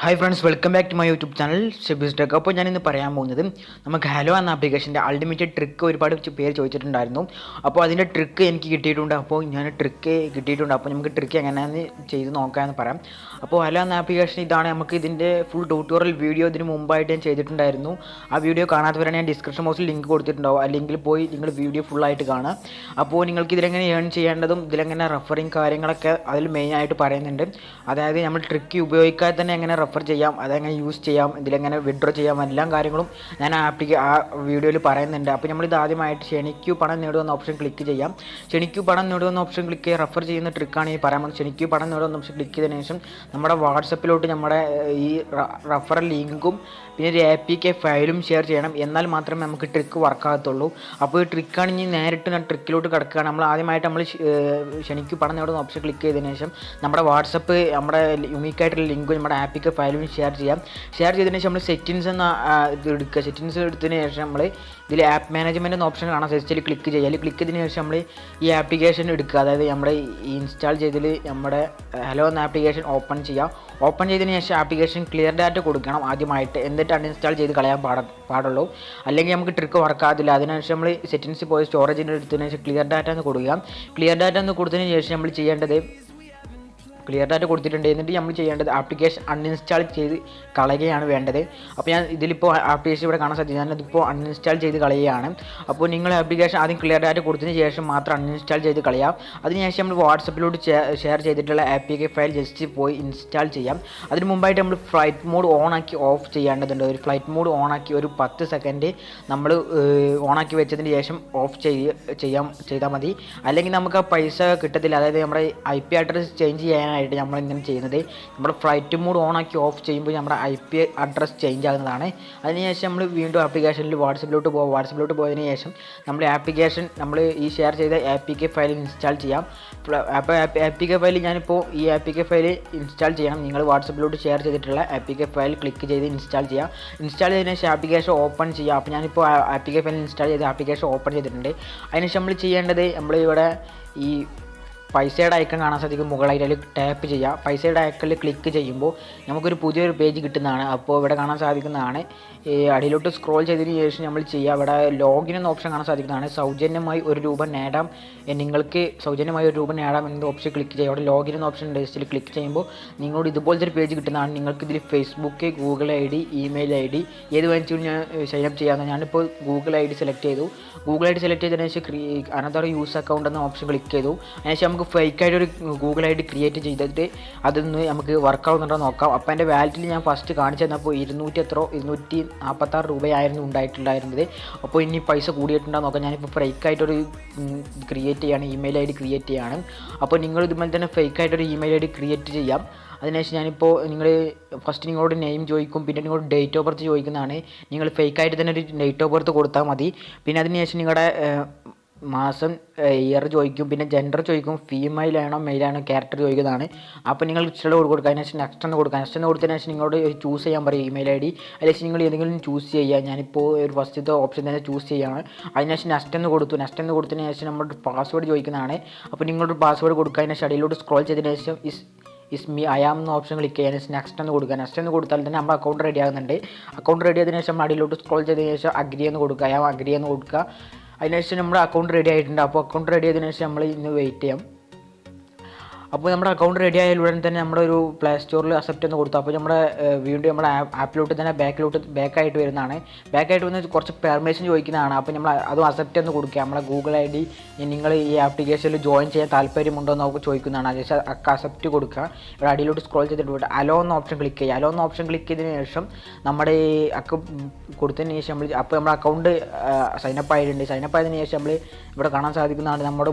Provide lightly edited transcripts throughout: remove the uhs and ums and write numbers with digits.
Hi friends, welcome back to my YouTube channel Shebi's tech. അപ്പോൾ ഞാനിന്ന് പറയാൻ പോകുന്നത് നമുക്ക് ഹലോ എന്ന ആപ്ലിക്കേഷൻ്റെ അൾട്ടിമേറ്റ് ട്രിക്ക് ഒരുപാട് പേര് ചോദിച്ചിട്ടുണ്ടായിരുന്നു. അപ്പോൾ അതിൻ്റെ ട്രിക്ക് എനിക്ക് കിട്ടിയിട്ടുണ്ട്. അപ്പോൾ നമുക്ക് ട്രിക്ക് എങ്ങനെയാണെന്ന് ചെയ്ത് നോക്കാമെന്ന് പറയാം. അപ്പോൾ ഹലോ എന്ന ആപ്ലിക്കേഷൻ ഇതാണ്. നമുക്ക് ഇതിൻ്റെ ഫുൾ ട്യൂട്ടോറിയൽ വീഡിയോ ഇതിന് മുമ്പായിട്ട് ഞാൻ ചെയ്തിട്ടുണ്ടായിരുന്നു. ആ വീഡിയോ കാണാത്തവരാണ് ഞാൻ ഡിസ്ക്രിപ്ഷൻ ബോക്സിൽ ലിങ്ക് കൊടുത്തിട്ടുണ്ടാവും. ആ ലിങ്കിൽ പോയി നിങ്ങൾ വീഡിയോ ഫുള്ളായിട്ട് കാണുക. അപ്പോൾ നിങ്ങൾക്ക് ഇതിലെങ്ങനെ ഏൺ ചെയ്യേണ്ടതും ഇതിലെങ്ങനെ റെഫറിങ് കാര്യങ്ങളൊക്കെ അതിൽ മെയിനായിട്ട് പറയുന്നുണ്ട്. അതായത് നമ്മൾ ട്രിക്ക് ഉപയോഗിക്കാതെ തന്നെ എങ്ങനെ റെഫർ ചെയ്യാം, അതെങ്ങനെ യൂസ് ചെയ്യാം, ഇതിലെങ്ങനെ വിഡ്രോ ചെയ്യാം, എല്ലാ കാര്യങ്ങളും ഞാൻ ആ വീഡിയോയിൽ പറയുന്നുണ്ട്. അപ്പോൾ നമ്മളിത് ആദ്യമായിട്ട് ക്ഷണിക്കൂ പണം നേടുമെന്ന ഓപ്ഷൻ ക്ലിക്ക് ചെയ്യാം. ക്ഷണിക്കൂ പണം നേടുമെന്ന ഓപ്ഷൻ ക്ലിക്ക് ചെയ്യുക. റെഫർ ചെയ്യുന്ന ട്രിക്കാണ് ഈ പറയാൻ പോകുന്നത്. ക്ഷണിക്കൂ പണം നേടുമെന്ന ഓപ്ഷൻ ക്ലിക്ക് ചെയ്തതിനു ശേഷം നമ്മുടെ വാട്സപ്പിലോട്ട് നമ്മുടെ ഈ റെഫറൽ ലിങ്കും പിന്നെ ഒരു APK ഫയലും ഷെയർ ചെയ്യണം. എന്നാൽ മാത്രമേ നമുക്ക് ട്രിക്ക് വർക്കാകത്തുള്ളൂ. അപ്പോൾ ഈ ട്രിക്കാണ് ഇനി നേരിട്ട് ഞാൻ ട്രിക്കിലോട്ട് കിടക്കുകയാണ്. നമ്മൾ ക്ഷണിക്കൂ പണം നേടുന്ന ഓപ്ഷൻ ക്ലിക്ക് ചെയ്തതിനു ശേഷം നമ്മുടെ വാട്സപ്പ് നമ്മുടെ യുണീക്കായിട്ടുള്ള ലിങ്കും നമ്മുടെ APK ഫയലും ഷെയർ ചെയ്തതിനു ശേഷം നമ്മൾ സെറ്റിങ്സ് എന്ന ഇത് എടുക്കുക. സെറ്റിങ്സ് എടുത്തതിന് ശേഷം നമ്മൾ ഇതിൽ ആപ്പ് മാനേജ്മെൻറ്റ് എന്ന ഓപ്ഷൻ കാണാം. സെറ്റിൽ ക്ലിക്ക് ചെയ്യുക. അതിൽ ക്ലിക്ക് ചെയ്തതിന് ശേഷം നമ്മൾ ഈ ആപ്ലിക്കേഷൻ എടുക്കുക. അതായത് നമ്മുടെ ഇൻസ്റ്റാൾ ചെയ്തതിൽ നമ്മുടെ ഹലോ എന്ന ആപ്ലിക്കേഷൻ ഓപ്പൺ ചെയ്തതിന് ശേഷം ആപ്ലിക്കേഷൻ ക്ലിയർ ഡാറ്റ കൊടുക്കണം ആദ്യമായിട്ട്. എന്നിട്ട് അൺഇൻസ്റ്റാൾ ചെയ്ത് കളയാൻ പാടുള്ളൂ. അല്ലെങ്കിൽ നമുക്ക് ട്രിക്ക് വർക്കാകത്തില്ല. അതിനുശേഷം നമ്മൾ സെറ്റിങ്സിൽ പോയി സ്റ്റോറേജിൻ്റെ എടുത്തതിന് ശേഷം ക്ലിയർ ഡാറ്റ എന്ന് കൊടുക്കുക. ക്ലിയർ ഡാറ്റ എന്ന് കൊടുത്തതിന് ശേഷം നമ്മൾ ചെയ്യേണ്ടത് ക്ലിയർ ഡാറ്റ കൊടുത്തിട്ടുണ്ട്. എന്നിട്ട് നമ്മൾ ചെയ്യേണ്ടത് ആപ്ലിക്കേഷൻ അൺഇൻസ്റ്റാൾ ചെയ്ത് കളയുകയാണ് വേണ്ടത്. അപ്പോൾ ഞാൻ ഇതിലിപ്പോൾ ആപ്ലിക്കേഷൻ ഇവിടെ കാണാൻ സാധിക്കും. ഞാനതിപ്പോൾ അൺഇൻസ്റ്റാൾ ചെയ്ത് കളയുകയാണ്. അപ്പോൾ നിങ്ങൾ ആപ്ലിക്കേഷൻ ആദ്യം ക്ലിയർ ഡാറ്റ കൊടുത്തതിന് ശേഷം മാത്രം അൺഇൻസ്റ്റാൾ ചെയ്ത് കളയാം. അതിനുശേഷം നമ്മൾ വാട്സപ്പിലോട്ട് ഷെയർ ചെയ്തിട്ടുള്ള APK ഫയൽ ജസ്റ്റ് പോയി ഇൻസ്റ്റാൾ ചെയ്യാം. അതിന് മുമ്പായിട്ട് നമ്മൾ ഫ്ലൈറ്റ് മോഡ് ഓണാക്കി ഓഫ് ചെയ്യേണ്ടതുണ്ട്. ഒരു ഫ്ലൈറ്റ് മോഡ് ഓണാക്കി ഒരു 10 സെക്കൻഡ് നമ്മൾ ഓണാക്കി വെച്ചതിന് ശേഷം ഓഫ് ചെയ്താൽ മതി. അല്ലെങ്കിൽ നമുക്ക് ആ പൈസ കിട്ടത്തില്ല. അതായത് നമ്മുടെ IP അഡ്രസ്സ് ചേഞ്ച് ചെയ്യാനായിട്ട് നമ്മളിങ്ങനെ ചെയ്യുന്നത് നമ്മുടെ ഫ്ലൈറ്റ് മോഡ് ഓണാക്കി ഓഫ് ചെയ്യുമ്പോൾ നമ്മുടെ IP അഡ്രസ്സ് ചേഞ്ച് ആകുന്നതാണ്. അതിനുശേഷം നമ്മൾ വീണ്ടും ആപ്ലിക്കേഷനിൽ വാട്സപ്പിലോട്ട് പോയതിന് ശേഷം നമ്മുടെ ആപ്ലിക്കേഷൻ നമ്മൾ ഈ ഷെയർ ചെയ്ത APK ഫയൽ ഇൻസ്റ്റാൾ ചെയ്യാം. അപ്പോൾ APK ഫയൽ ഞാനിപ്പോൾ ഈ APK ഫയൽ ഇൻസ്റ്റാൾ ചെയ്യണം. നിങ്ങൾ വാട്സപ്പിലോട്ട് ഷെയർ ചെയ്തിട്ടുള്ള APK ഫയൽ ക്ലിക്ക് ചെയ്ത് ഇൻസ്റ്റാൾ ചെയ്തതിന് ശേഷം ആപ്ലിക്കേഷൻ ഓപ്പൺ ചെയ്യുക. അപ്പോൾ ഞാനിപ്പോൾ APK ഫയൽ ഇൻസ്റ്റാൾ ചെയ്ത് ആപ്ലിക്കേഷൻ ഓപ്പൺ ചെയ്തിട്ടുണ്ട്. അതിനുശേഷം നമ്മൾ ചെയ്യേണ്ടത് നമ്മളിവിടെ ഈ പൈസയുടെ ഐക്കൺ കാണാൻ സാധിക്കും. മുകളായിട്ട് അതിൽ ടാപ്പ് ചെയ്യുക. പൈസയുടെ ഐക്കണിൽ ക്ലിക്ക് ചെയ്യുമ്പോൾ നമുക്കൊരു പുതിയൊരു പേജ് കിട്ടുന്നതാണ്. അപ്പോൾ ഇവിടെ കാണാൻ സാധിക്കുന്നതാണ്. ഈ അടിയിലോട്ട് സ്ക്രോൾ ചെയ്തതിന് ശേഷം നമ്മൾ ചെയ്യുക. ഇവിടെ ലോഗിൻ എന്ന ഓപ്ഷൻ കാണാൻ സാധിക്കുന്നതാണ്. സൗജന്യമായി ₹1 നേടാം, നിങ്ങൾക്ക് സൗജന്യമായി ₹1 നേടാം എന്ന ഓപ്ഷൻ ക്ലിക്ക് ചെയ്യുക. അവിടെ ലോഗിൻ എന്ന ഓപ്ഷൻ ലിസ്റ്റിൽ ക്ലിക്ക് ചെയ്യുമ്പോൾ നിങ്ങളോട് ഇതുപോലത്തെ ഒരു പേജ് കിട്ടുന്നതാണ്. നിങ്ങൾക്ക് ഇതിൽ Facebook, Google ID, email ID ഏത് വേണമെങ്കിലും ഞാൻ സൈനപ്പ് ചെയ്യാവുന്ന. ഞാനിപ്പോൾ ഗൂഗിൾ ID സെലക്ട് ചെയ്തു. ഗൂഗിൾ ID സെലക്ട് ചെയ്തതിന് ശേഷം അനദർ യൂസ് അക്കൗണ്ട് എന്ന ഓപ്ഷൻ ക്ലിക്ക് ചെയ്തു. അതിനുശേഷം നമുക്ക് ഫേക്കായിട്ടൊരു ഗൂഗിൾ ID ക്രിയേറ്റ് ചെയ്തിട്ട് അതൊന്ന് നമുക്ക് വർക്കാവുന്നുണ്ടോ നോക്കാം. അപ്പോൾ എൻ്റെ വാലറ്റിൽ ഞാൻ ഫസ്റ്റ് കാണിച്ചു തന്നപ്പോൾ ₹246 ഉണ്ടായിട്ടുണ്ടായിരുന്നത്. അപ്പോൾ ഇനി പൈസ കൂടിയിട്ടുണ്ടോ നോക്കാം. ഞാനിപ്പോൾ ഫേക്കായിട്ടൊരു ക്രിയേറ്റ് ചെയ്യാണ്, ഇമെയിൽ ID ക്രിയേറ്റ് ചെയ്യാണ്. അപ്പോൾ നിങ്ങൾ ഇതുപോലെ തന്നെ ഫേക്കായിട്ടൊരു ഇമെയിൽ ID ക്രിയേറ്റ് ചെയ്യാം. അതിനുശേഷം ഞാനിപ്പോൾ ഫസ്റ്റ് നിങ്ങളോട് നെയിം ചോദിക്കും, പിന്നെ നിങ്ങളോട് ഡേറ്റ് ഓഫ് ബർത്ത് ചോദിക്കുന്നതാണ്. നിങ്ങൾ ഫേക്കായിട്ട് തന്നെ ഒരു ഡേറ്റ് ഓഫ് ബർത്ത് കൊടുത്താൽ മതി. പിന്നെ അതിനുശേഷം നിങ്ങളുടെ മാസം ഇയർ ചോദിക്കും, പിന്നെ ജെൻഡർ ചോദിക്കും, ഫീമെയിൽ ആണോ മെയിൽ ആണോ ക്യാരക്ടർ ചോദിക്കുന്നതാണ്. അപ്പോൾ നിങ്ങൾ ഇഷ്ടമുള്ള കൊടുക്കുക. അതിനുശേഷം നെക്സ്റ്റ് എന്ന് കൊടുത്തതിന് ശേഷം നിങ്ങളോട് ചൂസ് ചെയ്യാൻ പറയും ഇമെയിൽ ID. അതിനുശേഷം നിങ്ങൾ ഏതെങ്കിലും ചൂസ് ചെയ്യുക. ഞാനിപ്പോൾ ഒരു ഫസ്റ്റത്തെ ഓപ്ഷൻ തന്നെ ചൂസ് ചെയ്യുകയാണ്. അതിനുശേഷം നെക്സ്റ്റ് എന്ന് കൊടുത്തതിന് ശേഷം നമ്മുടെ പാസ്വേഡ് ചോദിക്കുന്നതാണ്. അപ്പോൾ നിങ്ങളൊരു പാസ്വേഡ് കൊടുക്കുക. അതിനുശേഷം അടിയിലോട്ട് സ്ക്രോൾ ചെയ്തതിന് ശേഷം ഇസ് മീ ഐ ആം എന്ന ഓപ്ഷൻ ക്ലിക്ക് ചെയ്യാൻ നെക്സ്റ്റ് എന്ന് കൊടുക്കുക. നെക്സ്റ്റ് എന്ന് കൊടുത്താൽ തന്നെ നമ്മുടെ അക്കൗണ്ട് റെഡി ആകുന്നുണ്ട്. അക്കൗണ്ട് റെഡി ആയതിനു ശേഷം അടിയിലോട്ട് സ്ക്രോൾ ചെയ്തതിന് ശേഷം അഗ്രി എന്ന് കൊടുക്കുക. ഐ ആം അഗ്രി എന്ന് കൊടുക്കുക. അതിനുശേഷം നമ്മുടെ അക്കൗണ്ട് റെഡി ആയിട്ടുണ്ട്. അപ്പോൾ അക്കൗണ്ട് റെഡി ആയതിനു ശേഷം നമ്മൾ ഇന്ന് വെയിറ്റ് ചെയ്യാം. അപ്പോൾ നമ്മുടെ അക്കൗണ്ട് റെഡി ആയ ഉടൻ തന്നെ നമ്മുടെ ഒരു പ്ലേ സ്റ്റോറിൽ അക്സെപ്റ്റ് എന്ന് കൊടുത്തു. അപ്പോൾ നമ്മുടെ വീണ്ടും നമ്മുടെ ആപ്പിലോട്ട് തന്നെ ബാക്കായിട്ട് വരുന്നതാണ്. ബാക്കായിട്ട് വന്ന് കുറച്ച് പെർമിഷൻ ചോദിക്കുന്നതാണ്. അപ്പോൾ നമ്മൾ അതും അക്സെപ്റ്റ് എന്ന് കൊടുക്കുക. നമ്മളെ ഗൂഗിൾ ID നിങ്ങൾ ഈ ആപ്ലിക്കേഷനിൽ ജോയിൻ ചെയ്യാൻ താല്പര്യമുണ്ടോ എന്ന് നമുക്ക് ചോദിക്കുന്നതാണ്. അതിന് അക്സെപ്റ്റ് കൊടുക്കുക. ഇവിടെ അടിയിലോട്ട് സ്ക്രോൾ ചെയ്തിട്ട് അലോ എന്ന ഓപ്ഷൻ ക്ലിക്ക് ചെയ്യുക. അലോ എന്ന ഓപ്ഷൻ ക്ലിക്ക് ചെയ്തതിന് ശേഷം നമ്മുടെ കൊടുത്തതിന് ശേഷം അപ്പോൾ നമ്മുടെ അക്കൗണ്ട് സൈനപ്പ് ആയിട്ടുണ്ട്. സൈനപ്പ് ആയതിനു ശേഷം നമ്മൾ ഇവിടെ കാണാൻ സാധിക്കുന്നതാണ്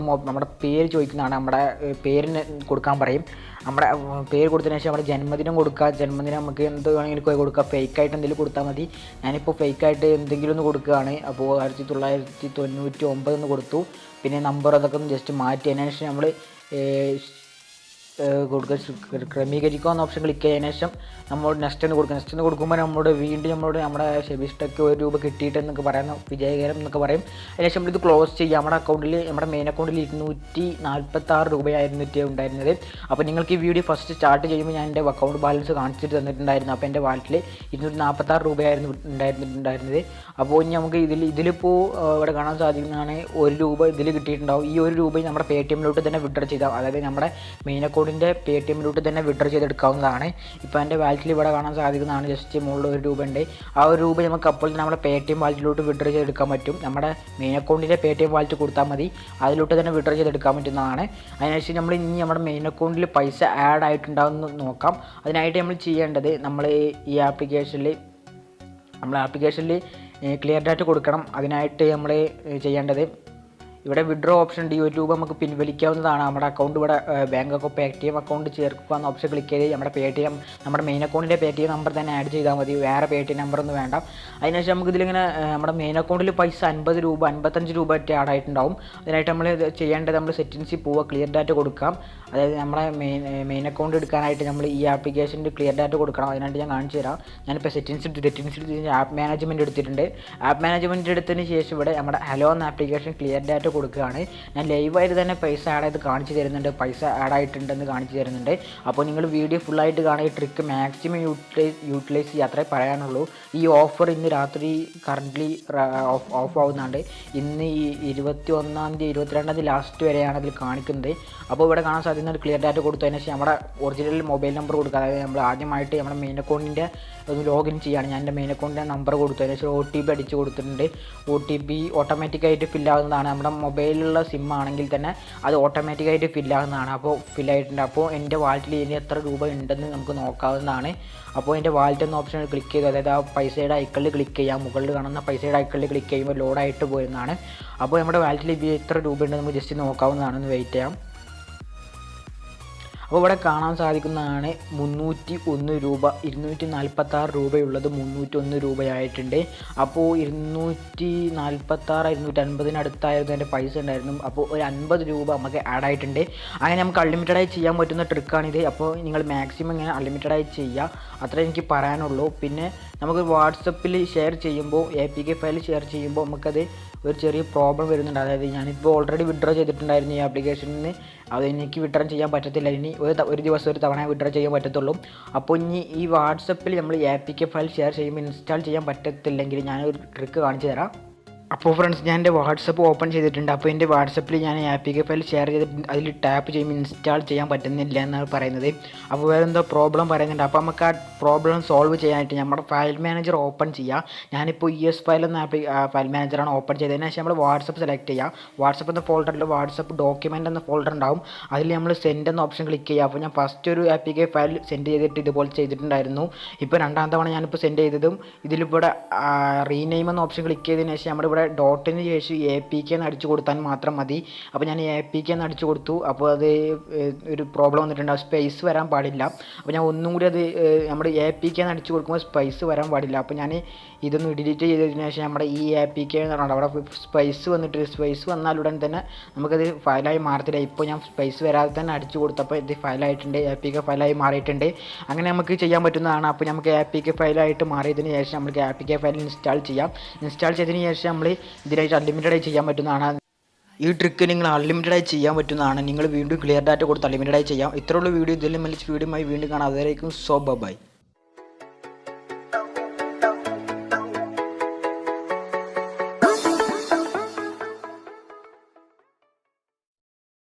നമ്മുടെ പേര് ചോദിക്കുന്നതാണ്. നമ്മുടെ പേരിന് കൊടുക്കാൻ പറയും. നമ്മുടെ പേര് കൊടുത്തതിന് ശേഷം നമ്മുടെ ജന്മദിനം കൊടുക്കുക. ജന്മദിനം നമുക്ക് എന്ത് വേണമെങ്കിലും കൊടുക്കുക. ഫേക്കായിട്ട് എന്തെങ്കിലും കൊടുത്താൽ മതി. ഞാനിപ്പോൾ ഫേക്കായിട്ട് എന്തെങ്കിലും ഒന്ന് കൊടുക്കുകയാണ്. അപ്പോൾ 1999 എന്ന് കൊടുത്തു. പിന്നെ നമ്പർ അതൊക്കെ ഒന്ന് ജസ്റ്റ് മാറ്റി. അതിന് ശേഷം നമ്മൾ ക്രമീകരിക്കുക എന്ന ഓപ്ഷൻ ക്ലിക്ക് ചെയ്തതിനു ശേഷം നമ്മൾ നെക്സ്റ്റ് എന്ന് കൊടുക്കുക. നെക്സ്റ്റ് എന്ന് കൊടുക്കുമ്പോൾ വീണ്ടും നമ്മുടെ സെബീസ് ടെക് ₹1 കിട്ടിയിട്ടെന്നൊക്കെ പറയുന്ന വിജയകരം എന്നൊക്കെ പറയും. അതിനുശേഷം നമ്മളിത് ക്ലോസ് ചെയ്യുക. നമ്മുടെ അക്കൗണ്ടിൽ നമ്മുടെ മെയിൻ അക്കൗണ്ടിൽ ₹246 ഉണ്ടായിരുന്നത്. അപ്പോൾ നിങ്ങൾക്ക് ഈ വീഡിയോ ഫസ്റ്റ് സ്റ്റാർട്ട് ചെയ്യുമ്പോൾ ഞാൻ എൻ്റെ അക്കൗണ്ട് ബാലൻസ് കാണിച്ചിട്ട് തന്നിട്ടുണ്ടായിരുന്നു. അപ്പോൾ എൻ്റെ വാലറ്റിൽ ₹246 ഉണ്ടായിരുന്നത്. അപ്പോൾ ഇനി നമുക്ക് ഇതിലിപ്പോൾ ഇവിടെ കാണാൻ സാധിക്കുന്നതാണ് ₹1 ഇതിൽ കിട്ടിയിട്ടുണ്ടാവും. ഈ ₹1 നമ്മുടെ പേടിഎമ്മിലോട്ട് തന്നെ വിഡ്രോ ചെയ്താൽ, അതായത് നമ്മുടെ മെയിൻ അക്കൗണ്ടിൻ്റെ പേടിഎമ്മിലോട്ട് തന്നെ വിഡ്രോ ചെയ്തെടുക്കാവുന്നതാണ്. ഇപ്പോൾ എൻ്റെ വാലറ്റിൽ ഇവിടെ കാണാൻ സാധിക്കുന്നതാണ്. ജസ്റ്റ് മുകളിൽ ₹1 ഉണ്ട്. ആ ₹1 നമുക്ക് അപ്പോൾ തന്നെ നമ്മുടെ പേടിഎം വാലറ്റിലോട്ട് വിഡ്രോ ചെയ്തെടുക്കാൻ പറ്റും. നമ്മുടെ മെയിൻ അക്കൗണ്ടിൻ്റെ പേടിഎം വാലറ്റ് കൊടുത്താൽ മതി, അതിലോട്ട് തന്നെ വിഡ്രോ ചെയ്തെടുക്കാൻ പറ്റുന്നതാണ്. അതിനുശേഷം നമ്മൾ ഇനി നമ്മുടെ മെയിൻ അക്കൗണ്ടിൽ പൈസ ആഡ് ആയിട്ടുണ്ടാവുമെന്ന് നോക്കാം. അതിനായിട്ട് നമ്മൾ ചെയ്യേണ്ടത്, നമ്മൾ ഈ ആപ്ലിക്കേഷനിൽ ക്ലിയർ ഡാറ്റ കൊടുക്കണം. അതിനായിട്ട് നമ്മൾ ചെയ്യേണ്ടത്, ഇവിടെ വിഡ്രോ ഓപ്ഷൻ ഉണ്ട്. ₹1 നമുക്ക് പിൻവലിക്കാവുന്നതാണ്. നമ്മുടെ അക്കൗണ്ട് ഇവിടെ ബാങ്ക് അക്കൗണ്ട് പേടിഎം അക്കൗണ്ട് ചേർക്കുക എന്ന ഓപ്ഷൻ ക്ലിക്ക് ചെയ്ത് നമ്മുടെ മെയിൻ അക്കൗണ്ടിൻ്റെ പേടിഎം നമ്പർ തന്നെ ആഡ് ചെയ്താൽ മതി, വേറെ പേടിഎം നമ്പറൊന്നും വേണ്ട. അതിനുശേഷം നമുക്ക് ഇതിലിങ്ങനെ നമ്മുടെ മെയിൻ അക്കൗണ്ടിൽ പൈസ ₹50 ₹55 ഒറ്റ ആഡ് ആയിട്ടുണ്ടാവും. അതിനായിട്ട് നമ്മൾ ചെയ്യേണ്ടത്, നമ്മൾ സെറ്റിങ്സിൽ പോവുക, ക്ലിയർ ഡാറ്റ കൊടുക്കാം. അതായത് നമ്മുടെ മെയിൻ അക്കൗണ്ട് എടുക്കാനായിട്ട് നമ്മൾ ഈ ആപ്ലിക്കേഷനിൽ ക്ലിയർ ഡാറ്റ കൊടുക്കണം. അതിനായിട്ട് ഞാൻ കാണിച്ചു തരാം. ഞാനിപ്പോൾ സെറ്റിങ്സ് ആപ്പ് മാനേജ്മെൻറ്റ് എടുത്തിട്ടുണ്ട്. ആപ്പ് മാനേജ്മെൻറ്റ് എടുത്തതിന് ശേഷം ഇവിടെ നമ്മുടെ ഹലോ എന്ന ആപ്ലിക്കേഷൻ ക്ലിയർ ഡാറ്റ കൊടുക്കുകയാണ്. ഞാൻ ലൈവായിട്ട് തന്നെ പൈസ ആഡ് ചെയ്ത് കാണിച്ചു തരുന്നുണ്ട്, പൈസ ആഡ് ആയിട്ടുണ്ടെന്ന് കാണിച്ചു തരുന്നുണ്ട്. അപ്പോൾ നിങ്ങൾ വീഡിയോ ഫുള്ളായിട്ട് കാണുക. ഈ ട്രിക്ക് മാക്സിമം യൂട്ടിലൈസ് ചെയ്യുക, അത്രേ പറയാനുള്ളൂ. ഈ ഓഫർ ഇന്ന് രാത്രി കറൻ്റ്ലി ഓഫ് ആവുന്നുണ്ട്. ഇന്ന് ഈ 21-ാം തീയതി 22-ാം തീയതി ലാസ്റ്റ് വരെയാണ് അതിൽ കാണിക്കുന്നത്. അപ്പോൾ ഇവിടെ കാണാൻ സാധിക്കുന്നത് ക്ലിയർ ഡാറ്റ കൊടുത്തതിന് ശേഷം നമ്മുടെ ഒറിജിനൽ മൊബൈൽ നമ്പർ കൊടുക്കുക. അതായത് നമ്മൾ ആദ്യമായിട്ട് നമ്മുടെ മെയിൻ അക്കൗണ്ടിൻ്റെ ഒന്ന് ലോഗിൻ ചെയ്യുകയാണ്. ഞാൻ എൻ്റെ മെയിൻ അക്കൗണ്ടിൻ്റെ നമ്പർ കൊടുത്തതിന് ശേഷം OTP അടിച്ച് കൊടുത്തിട്ടുണ്ട്. OTP ഓട്ടോമാറ്റിക്കായിട്ട് ഫില്ലാകുന്നതാണ്. നമ്മുടെ മൊബൈലിലുള്ള സിം ആണെങ്കിൽ തന്നെ അത് ഓട്ടോമാറ്റിക്കായിട്ട് ഫില്ലാകുന്നതാണ്. അപ്പോൾ ഫില്ലായിട്ടുണ്ട്. അപ്പോൾ എൻ്റെ വാലറ്റിൽ ഇനി എത്ര രൂപ ഉണ്ടെന്ന് നമുക്ക് നോക്കാവുന്നതാണ്. അപ്പോൾ എൻ്റെ വാലറ്റ് എന്ന ഓപ്ഷനിൽ ക്ലിക്ക് ചെയ്ത്, അതായത് ആ പൈസയുടെ ഐക്കണിൽ ക്ലിക്ക് ചെയ്യാം. മുകളിൽ കാണുന്ന പൈസയുടെ ഐക്കണിൽ ക്ലിക്ക് ചെയ്യുമ്പോൾ ലോഡായിട്ട് പോരുന്നതാണ്. അപ്പോൾ നമ്മുടെ വാലറ്റിൽ എത്ര രൂപ ഉണ്ടെന്ന് നമുക്ക് ജസ്റ്റ് നോക്കാവുന്നതാണ്. ഒന്ന് വെയിറ്റ് ചെയ്യാം. അപ്പോൾ ഇവിടെ കാണാൻ സാധിക്കുന്നതാണ് ₹301 246 രൂപയുള്ളത് ₹301 അപ്പോൾ 246 250 അടുത്തായിരുന്നു എൻ്റെ പൈസ ഉണ്ടായിരുന്നു. അപ്പോൾ ഒരു ₹50 നമുക്ക് ആഡ് ആയിട്ടുണ്ട്. അങ്ങനെ നമുക്ക് അൺലിമിറ്റഡായി ചെയ്യാൻ പറ്റുന്ന ട്രിക്കാണിത്. അപ്പോൾ നിങ്ങൾ മാക്സിമം ഇങ്ങനെ അൺലിമിറ്റഡായി ചെയ്യുക, അത്രേ എനിക്ക് പറയാനുള്ളൂ. പിന്നെ നമുക്ക് വാട്സപ്പിൽ ഷെയർ ചെയ്യുമ്പോൾ, APK ഫയൽ ഷെയർ ചെയ്യുമ്പോൾ നമുക്കത് ഒരു ചെറിയ പ്രോബ്ലം വരുന്നുണ്ട്. അതായത് ഞാനിപ്പോൾ ഓൾറെഡി വിഡ്രോ ചെയ്തിട്ടുണ്ടായിരുന്നു ഈ ആപ്ലിക്കേഷനിൽ നിന്ന്. അത് എനിക്ക് വിഡ്രോ ചെയ്യാൻ പറ്റത്തില്ല. ഇനി ഒരു ദിവസം ഒരു തവണ വിഡ്രോ ചെയ്യാൻ പറ്റത്തുള്ളൂ. അപ്പോൾ ഇനി ഈ വാട്സപ്പിൽ നമ്മൾ APK ഫയൽ ഷെയർ ചെയ്യുമ്പോൾ ഇൻസ്റ്റാൾ ചെയ്യാൻ പറ്റത്തില്ലെങ്കിൽ ഞാനൊരു ട്രിക്ക് കാണിച്ചു തരാം. അപ്പോൾ ഫ്രണ്ട്സ്, ഞാൻ എൻ്റെ വാട്സപ്പ് ഓപ്പൺ ചെയ്തിട്ടുണ്ട്. അപ്പോൾ എൻ്റെ വാട്സപ്പിൽ ഞാൻ APK ഫയൽ ഷെയർ ചെയ്തിട്ട് അതിൽ ടാപ്പ് ചെയ്യുമ്പോൾ ഇൻസ്റ്റാൾ ചെയ്യാൻ പറ്റുന്നില്ല എന്നാണ് പറയുന്നത്. അപ്പോൾ വേറെ എന്തോ പ്രോബ്ലം പറയുന്നുണ്ട്. അപ്പോൾ നമുക്ക് ആ പ്രോബ്ലം സോൾവ് ചെയ്യാനായിട്ട് നമ്മുടെ ഫയൽ മാനേജർ ഓപ്പൺ ചെയ്യുക. ഞാനിപ്പോൾ ES ഫയൽ എന്ന ഫയൽ മാനേജറാണ് ഓപ്പൺ ചെയ്തതിന് ശേഷം നമ്മൾ വാട്സപ്പ് സെലക്ട് ചെയ്യുക. വാട്സപ്പ് എന്ന ഫോൾഡറിൽ വാട്സപ്പ് ഡോക്യുമെൻ്റ് എന്ന ഫോൾഡർ ഉണ്ടാവും. അതിൽ നമ്മൾ സെൻഡ് എന്ന ഓപ്ഷൻ ക്ലിക്ക് ചെയ്യുക. അപ്പോൾ ഞാൻ ഫസ്റ്റ് ഒരു APK ഫയൽ സെൻഡ് ചെയ്തിട്ട് ഇതുപോലെ ചെയ്തിട്ടുണ്ടായിരുന്നു. ഇപ്പോൾ രണ്ടാം തവണ ഞാനിപ്പോൾ സെൻഡ് ചെയ്തതും ഇതിലിവിടെ റീനെയിം എന്ന ഓപ്ഷൻ ക്ലിക്ക് ചെയ്തതിന് ശേഷം നമ്മുടെ ഇവിടെ ഡോട്ടിന് ശേഷം APK എന്ന് അടിച്ചു കൊടുത്താൽ മാത്രം മതി. അപ്പോൾ ഞാൻ APK എന്ന് അടിച്ചു കൊടുത്തു. അപ്പോൾ അത് ഒരു പ്രോബ്ലം വന്നിട്ടുണ്ട്, സ്പേസ് വരാൻ പാടില്ല. അപ്പോൾ ഞാൻ ഒന്നും കൂടി അത് നമ്മുടെ APK എന്ന് അടിച്ചു കൊടുക്കുമ്പോൾ സ്പേസ് വരാൻ പാടില്ല. അപ്പോൾ ഞാൻ ഇതൊന്ന് ഡിലീറ്റ് ചെയ്തതിന് ശേഷം നമ്മുടെ ഈ APK എന്ന് പറഞ്ഞാൽ അവിടെ സ്പേസ് വന്നിട്ട്, സ്പേസ് വന്നാലുടൻ തന്നെ നമുക്കത് ഫയലായി മാറത്തില്ല. ഇപ്പോൾ ഞാൻ സ്പേസ് വരാതെ തന്നെ അടിച്ചു കൊടുത്തപ്പോൾ ഇത് ഫയലായിട്ടുണ്ട്, APK ഫയലായി മാറിയിട്ടുണ്ട്. അങ്ങനെ നമുക്ക് ചെയ്യാൻ പറ്റുന്നതാണ്. അപ്പോൾ നമുക്ക് APK ഫയലായിട്ട് മാറിയതിന് ശേഷം നമുക്ക് APK ഫയൽ ഇൻസ്റ്റാൾ ചെയ്യാം. ഇൻസ്റ്റാൾ ചെയ്തതിന് ശേഷം നമ്മൾ ഇതിനായിട്ട് അൺലിമിറ്റഡായി ചെയ്യാൻ പറ്റുന്നതാണ്. ഈ ട്രിക്ക് നിങ്ങൾ അൺലിമിറ്റഡായി ചെയ്യാൻ പറ്റുന്നതാണ്. നിങ്ങൾ വീണ്ടും ക്ലിയർ ഡാറ്റ കൊടുത്ത് അൺലിമിറ്റഡായി ചെയ്യാം. ഇത്രയുള്ള വീഡിയോ, ഇതിലും വലിയ വീഡിയോയുമായി വീണ്ടും കാണാം. അതുവരേക്കും ബൈ.